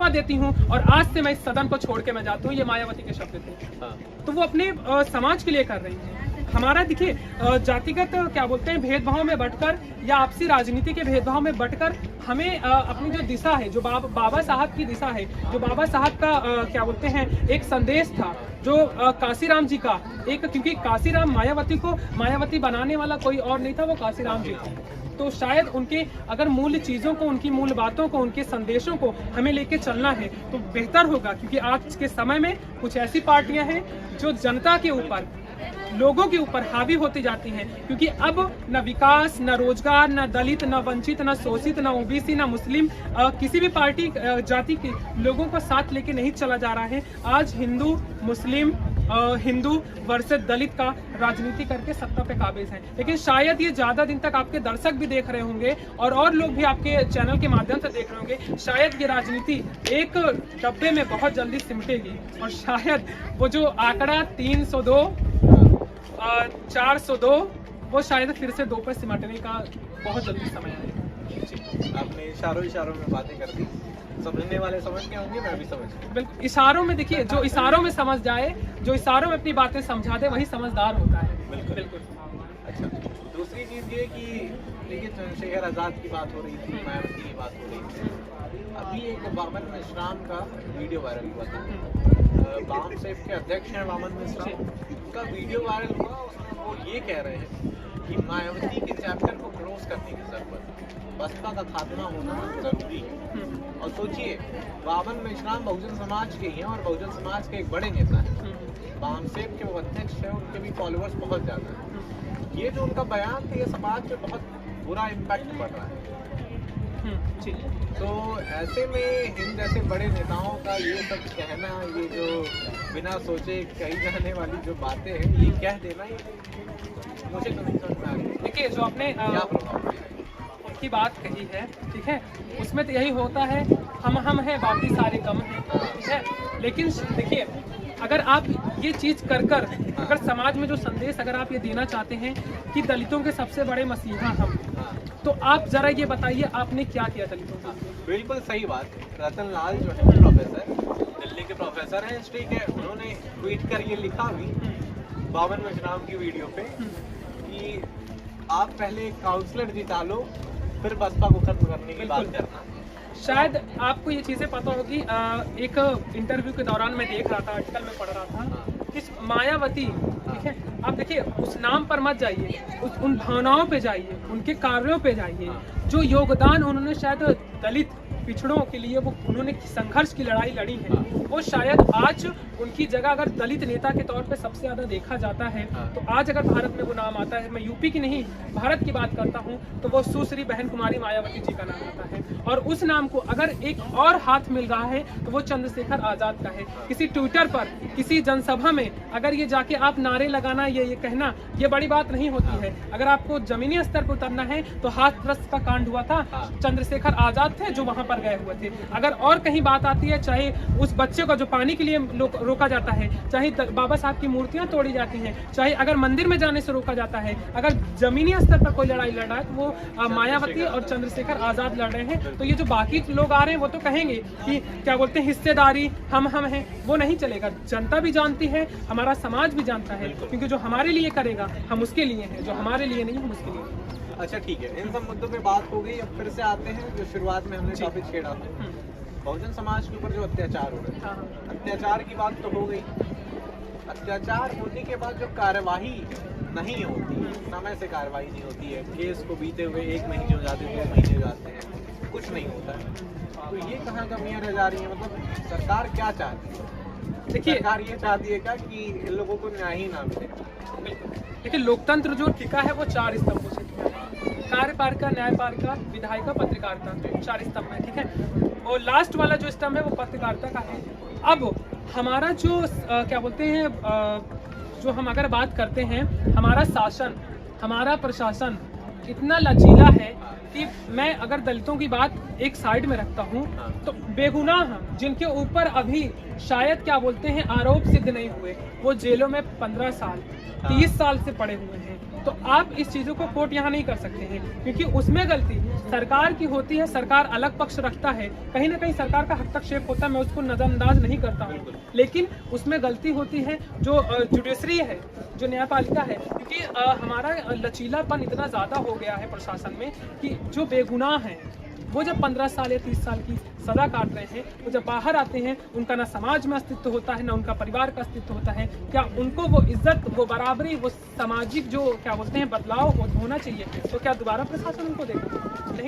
इस्तीफा देती हूँ और आज से मैं इस सदन को छोड़ के मैं जाती हूँ, ये मायावती के शब्द थे। तो वो अपने समाज के लिए कर रही हैं। हमारा देखिए जातिगत क्या बोलते हैं भेदभाव में बटकर या आपसी राजनीति के भेदभाव में बटकर हमें अपनी जो दिशा है, जो बाबा साहब की दिशा है, जो बाबा साहब का क्या बोलते हैं एक संदेश था, जो काशीराम जी का एक, क्योंकि काशीराम मायावती बनाने वाला कोई और नहीं था, वो काशीराम जी थे। तो शायद उनके अगर मूल चीज़ों को, उनकी मूल बातों को, उनके संदेशों को हमें लेके चलना है तो बेहतर होगा, क्योंकि आज के समय में कुछ ऐसी पार्टियां हैं जो जनता के ऊपर, लोगों के ऊपर हावी होती जाती हैं, क्योंकि अब न विकास, न रोजगार, न दलित, न वंचित, न शोषित, न ओबीसी, न मुस्लिम, किसी भी पार्टी जाति के लोगों को साथ लेके नहीं चला जा रहा है। आज हिंदू मुस्लिम, हिंदू वर्सेस दलित का राजनीति करके सत्ता पे काबिज है। लेकिन शायद ये ज्यादा दिन तक आपके दर्शक भी देख रहे होंगे और लोग भी आपके चैनल के माध्यम से देख रहे होंगे, शायद ये राजनीति एक डब्बे में बहुत जल्दी सिमटेगी और शायद वो जो आंकड़ा 302 402 वो शायद फिर से 2 पर सिमटने का बहुत जल्दी समय आएगा। आपने इशारों में बातें कर दी, समझने वाले समझ के होंगे, मैं भी समझ गया। बिल्कुल, इशारों में देखिए, जो इशारों में समझ जाए, जो इशारों में अपनी बातें समझा दे, वही समझदार होता है। बिल्कुल। अच्छा, दूसरी चीज़ ये कि देखिए चंद्रशेखर आज़ाद की बात हो रही थी, मायावती की बात हो रही थी। अभी एक वामन मिश्राम का वीडियो वायरल हुआ था, वाम सेफ के अध्यक्ष हैं वामन मिश्राम, उनका वीडियो वायरल हुआ। उसमें वो ये कह रहे हैं कि मायावती के चैप्टर को क्लोज करने की जरूरत, बसपा का खात्मा होना जरूरी है। और सोचिए, वामन मिश्राम बहुजन समाज के ही हैं और बहुजन समाज के एक बड़े नेता हैं, वाम सेफ के वो अध्यक्ष हैं, उनके भी फॉलोअर्स बहुत ज़्यादा हैं। ये जो उनका बयान था, ये समाज पे बहुत बुरा इम्पैक्ट पड़ रहा है। तो ऐसे में इन जैसे बड़े नेताओं का ये सब कहना, ये जो बिना सोचे कही जाने वाली जो बातें हैं, ये कह देना, ये मुझे तो नहीं समझ में आ रही। देखिए, जो आपने की बात कही है, ठीक है, उसमें तो यही होता है, हम हैं बाकी सारे कम हैं, ठीक है। लेकिन देखिए, अगर आप ये चीज कर अगर समाज में जो संदेश अगर आप ये देना चाहते हैं कि दलितों के सबसे बड़े मसीहा हम, तो आप जरा ये बताइए आपने क्या किया दलितों का। बिल्कुल सही बात। रतन लाल जो है प्रोफेसर, दिल्ली के प्रोफेसर हैं हिस्ट्री के, उन्होंने ट्वीट कर ये लिखा भी वामन मिश्राम की वीडियो पे कि आप पहले काउंसलर जिता लो, फिर बसपा को खत्म करने की बात करना। शायद आपको ये चीज़ें पता होगी, एक इंटरव्यू के दौरान मैं देख रहा था, आर्टिकल में पढ़ रहा था कि मायावती, ठीक है, आप देखिए उस नाम पर मत जाइए, उन भावनाओं पे जाइए, उनके कार्यों पे जाइए, जो योगदान उन्होंने शायद दलित पिछड़ों के लिए वो उन्होंने संघर्ष की लड़ाई लड़ी है, वो शायद आज उनकी जगह अगर दलित नेता के तौर पे सबसे ज़्यादा देखा जाता है, तो आज अगर भारत में वो नाम आता है, मैं यूपी की नहीं भारत की बात करता हूँ, तो वो सुश्री बहन कुमारी मायावती जी का नाम आता है। और उस नाम को अगर एक और हाथ मिल रहा है तो वो चंद्रशेखर आज़ाद का है। किसी ट्विटर पर, किसी जनसभा में अगर ये जाके आप नारे लगाना, ये कहना, ये बड़ी बात नहीं होती है। अगर आपको जमीनी स्तर पर उतरना है तो हाथरस का कांड हुआ था, चंद्रशेखर आज़ाद थे जो वहाँ पर गए हुए थे। अगर और कहीं बात आती है, चाहे उस बच्चे को जो पानी के लिए रोका जाता है, चाहे बाबा साहब की मूर्तियां तोड़ी जाती हैं, चाहे अगर मंदिर में जाने से रोका जाता है, अगर जमीनी स्तर पर कोई लड़ाई लड़ रहा है तो वो मायावती और चंद्रशेखर आज़ाद लड़ रहे हैं। तो ये जो बाकी लोग आ रहे हैं वो तो कहेंगे कि क्या बोलते हैं हिस्सेदारी हम हैं, वो नहीं चलेगा। जनता भी जानती है, हमारा समाज भी जानता है, क्योंकि जो हमारे लिए करेगा हम उसके लिए हैं, जो हमारे लिए नहीं हम उसके लिए। अच्छा ठीक है, इन सब मुद्दों पे बात हो गई। अब फिर से आते हैं जो शुरुआत में हमने टॉपिक छेड़ा था, बहुजन समाज के ऊपर जो अत्याचार हो रहे हैं। अत्याचार की बात तो हो गई। अत्याचार होने के बाद जो कार्यवाही नहीं होती, समय से कार्यवाही नहीं होती है, केस को बीते हुए 1 महीने हो जाते हैं, 2 महीने जाते हैं, कुछ नहीं होता है, तो ये कहाँ कमियाँ रह जा रही हैं? मतलब सरकार क्या चाहती है? देखिए, सरकार ये चाहती है क्या कि इन लोगों को न्याय ही ना मिले? देखिए, लोकतंत्र जो टिका है वो 4 स्तंभों से टिका है, कार्यपालिका, न्यायपालिका, विधायिका, पत्रकारिता, 4 स्तंभ है, ठीक है। और लास्ट वाला जो स्तंभ है वो पत्रकारिता का है। अब हमारा जो क्या बोलते हैं, जो हम अगर बात करते हैं, हमारा शासन, हमारा प्रशासन इतना लचीला है कि मैं अगर दलितों की बात एक साइड में रखता हूँ तो बेगुनाह जिनके ऊपर अभी शायद क्या बोलते हैं आरोप सिद्ध नहीं हुए, वो जेलों में 15 साल 30 साल से पड़े हुए हैं। तो आप इस चीज़ों को कोर्ट यहाँ नहीं कर सकते हैं, क्योंकि उसमें गलती सरकार की होती है, सरकार अलग पक्ष रखता है, कहीं ना कहीं सरकार का हस्तक्षेप होता है, मैं उसको नजरअंदाज नहीं करता हूँ, लेकिन उसमें गलती होती है जो जुडिशरी है, जो न्यायपालिका है, क्योंकि हमारा लचीलापन इतना ज़्यादा हो गया है प्रशासन में कि जो बेगुनाह हैं वो जब 15 साल या 30 साल की सजा काट रहे हैं, वो जब बाहर आते हैं उनका ना समाज में अस्तित्व होता है, ना उनका परिवार का अस्तित्व होता है। क्या उनको वो इज्जत, वो बराबरी, वो सामाजिक जो क्या बोलते हैं बदलाव होना चाहिए, तो क्या दोबारा प्रशासन उनको देगा? नहीं।